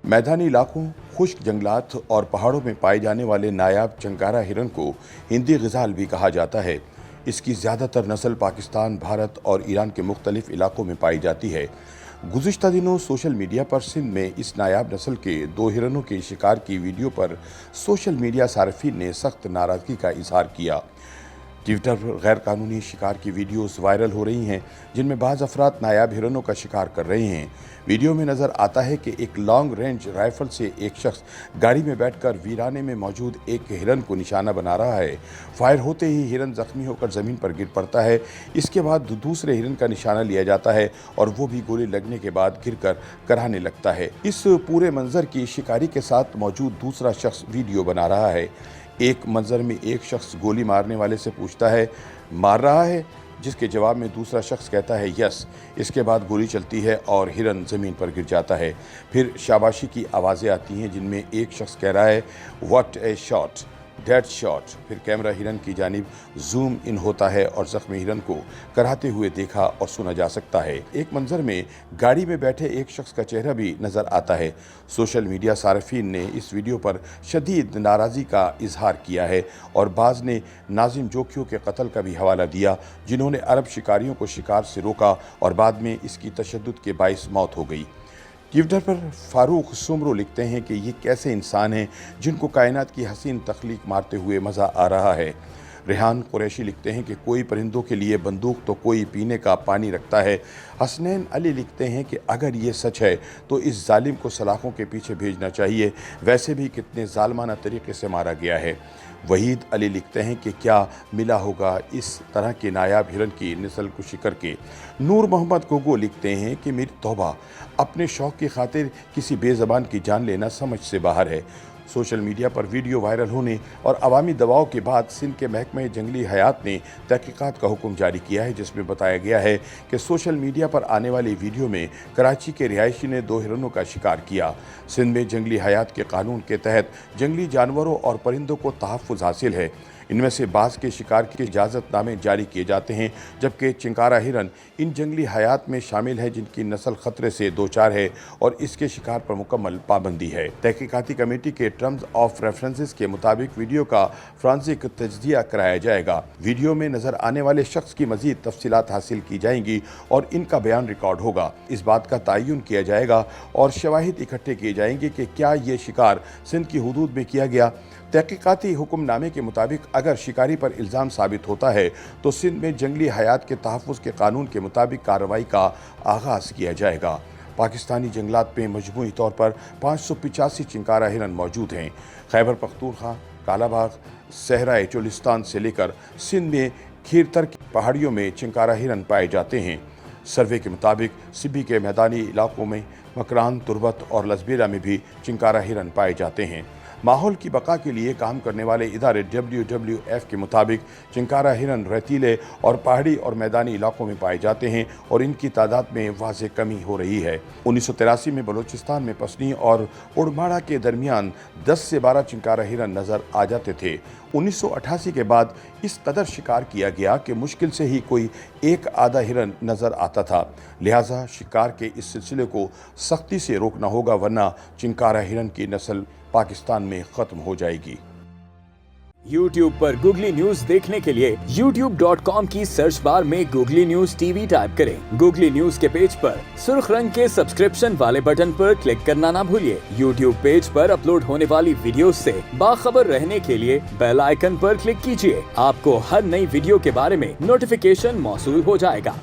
मैदानी इलाकों, खुश्क जंगलात और पहाड़ों में पाए जाने वाले नायाब चिंकारा हिरन को हिंदी ग़ज़ाल भी कहा जाता है। इसकी ज़्यादातर नस्ल पाकिस्तान, भारत और ईरान के मुख्तलिफ इलाकों में पाई जाती है। गुज़िश्ता दिनों सोशल मीडिया पर सिंध में इस नायाब नस्ल के 2 हिरनों के शिकार की वीडियो पर सोशल मीडिया सार्फिन ने सख्त नाराज़गी का इजहार किया। ट्विटर पर गैर कानूनी शिकार की वीडियोस वायरल हो रही हैं, जिनमें बाज़ अफराद नायाब हिरनों का शिकार कर रहे हैं। वीडियो में नज़र आता है कि एक लॉन्ग रेंज राइफल से एक शख्स गाड़ी में बैठकर वीराने में मौजूद एक हिरन को निशाना बना रहा है। फायर होते ही हिरन जख्मी होकर ज़मीन पर गिर पड़ता है। इसके बाद दूसरे हिरन का निशाना लिया जाता है और वो भी गोली लगने के बाद गिरकर कराहने लगता है। इस पूरे मंजर की शिकारी के साथ मौजूद दूसरा शख्स वीडियो बना रहा है। एक मंजर में एक शख्स गोली मारने वाले से पूछता है, मार रहा है? जिसके जवाब में दूसरा शख्स कहता है, यस। इसके बाद गोली चलती है और हिरन ज़मीन पर गिर जाता है। फिर शाबाशी की आवाज़ें आती हैं, जिनमें एक शख्स कह रहा है, what A shot, dead shot. फिर कैमरा हिरन की जानिब जूम इन होता है और ज़ख्मी हिरन को कराहते हुए देखा और सुना जा सकता है। एक मंजर में गाड़ी में बैठे एक शख्स का चेहरा भी नज़र आता है। सोशल मीडिया सार्फिन ने इस वीडियो पर शदीद नाराज़गी का इजहार किया है और बाज़ ने नाजिम जोखियों के कत्ल का भी हवाला दिया, जिन्होंने अरब शिकारियों को शिकार से रोका और बाद में इसकी तशद्दुद के बाइस मौत हो गई। ट्विटर पर फारूक सुमरो लिखते हैं कि ये कैसे इंसान हैं जिनको कायनात की हसीन तख्लीक मारते हुए मज़ा आ रहा है। रेहान कुरैशी लिखते हैं कि कोई परिंदों के लिए बंदूक तो कोई पीने का पानी रखता है। हसनैन अली लिखते हैं कि अगर ये सच है तो इस जालिम को सलाखों के पीछे भेजना चाहिए, वैसे भी कितने जालमाना तरीके से मारा गया है। वहीद अली लिखते हैं कि क्या मिला होगा इस तरह के नायाब हिरन की नस्ल को शिकर के। नूर मोहम्मद गोगो लिखते हैं कि मेरी तौबा, अपने शौक़ की खातिर किसी बेज़बान की जान लेना समझ से बाहर है। सोशल मीडिया पर वीडियो वायरल होने और अवामी दबाव के बाद सिंध के महकमे जंगली हयात ने तहकीकात का हुक्म जारी किया है, जिसमें बताया गया है कि सोशल मीडिया पर आने वाली वीडियो में कराची के रिहायशी ने 2 हिरनों का शिकार किया। सिंध में जंगली हयात के कानून के तहत जंगली जानवरों और परिंदों को तहफ़्फ़ुज़ हासिल है। इनमें से बाज़ के शिकार के इजाज़तनामे जारी किए जाते हैं, जबकि चिंकारा हिरन इन जंगली हयात में शामिल है जिनकी नस्ल खतरे से दो चार है और इसके शिकार पर मुकम्मल पाबंदी है। तहकीकाती कमेटी के टर्म्स ऑफ रेफरेंसेस के मुताबिक वीडियो का फ्रांसिक तज्जिया कराया जाएगा। वीडियो में नजर आने वाले शख्स की मजीद तफसीलात हासिल की जाएंगी और इनका बयान रिकॉर्ड होगा। इस बात का तयन किया जाएगा और शवाहिद इकट्ठे किए जाएंगे कि क्या ये शिकार सिंध की हुदूद में किया गया। तहकीकाती हुक्मनामे के मुताबिक अगर शिकारी पर इल्ज़ाम साबित होता है तो सिंध में जंगली हयात के तहफ़्फ़ुज़ के कानून के मुताबिक कार्रवाई का आगाज़ किया जाएगा। पाकिस्तानी जंगलात में मजमूई तौर पर 585 चिंकारा हिरन मौजूद हैं। खैबर पख्तूनख्वा, कालाबाग, सहराए चोलिस्तान से लेकर सिंध में खीरतर की पहाड़ियों में चिंकारा हिरन पाए जाते हैं। सर्वे के मुताबिक सिबी के मैदानी इलाकों में मकरान, तुरबत और लसबेरा में भी चिंकारा हिरन पाए जाते हैं। माहौल की बका के लिए काम करने वाले इदारे WWF के मुताबिक चिंकारा हिरन रेतीले और पहाड़ी और मैदानी इलाकों में पाए जाते हैं और इनकी तादाद में वाज़ेह कमी हो रही है। 1983 में बलूचिस्तान में पसनी और उड़माड़ा के दरमियान 10 से 12 चिंकारा हिरन नज़र आ जाते थे। 1988 के बाद इस कदर शिकार किया गया कि मुश्किल से ही कोई एक आधा हिरन नज़र आता था। लिहाजा शिकार के इस सिलसिले को सख्ती से रोकना होगा, वरना चिंकारा हिरन की नस्ल पाकिस्तान में खत्म हो जाएगी। YouTube पर गूगली न्यूज देखने के लिए youtube.com की सर्च बार में गूगली न्यूज TV टाइप करें। गूगली न्यूज के पेज पर सुर्ख रंग के सब्सक्रिप्शन वाले बटन पर क्लिक करना ना भूलिए। YouTube पेज पर अपलोड होने वाली वीडियोस से बाखबर रहने के लिए बेल आइकन पर क्लिक कीजिए। आपको हर नई वीडियो के बारे में नोटिफिकेशन मौसूल हो जाएगा।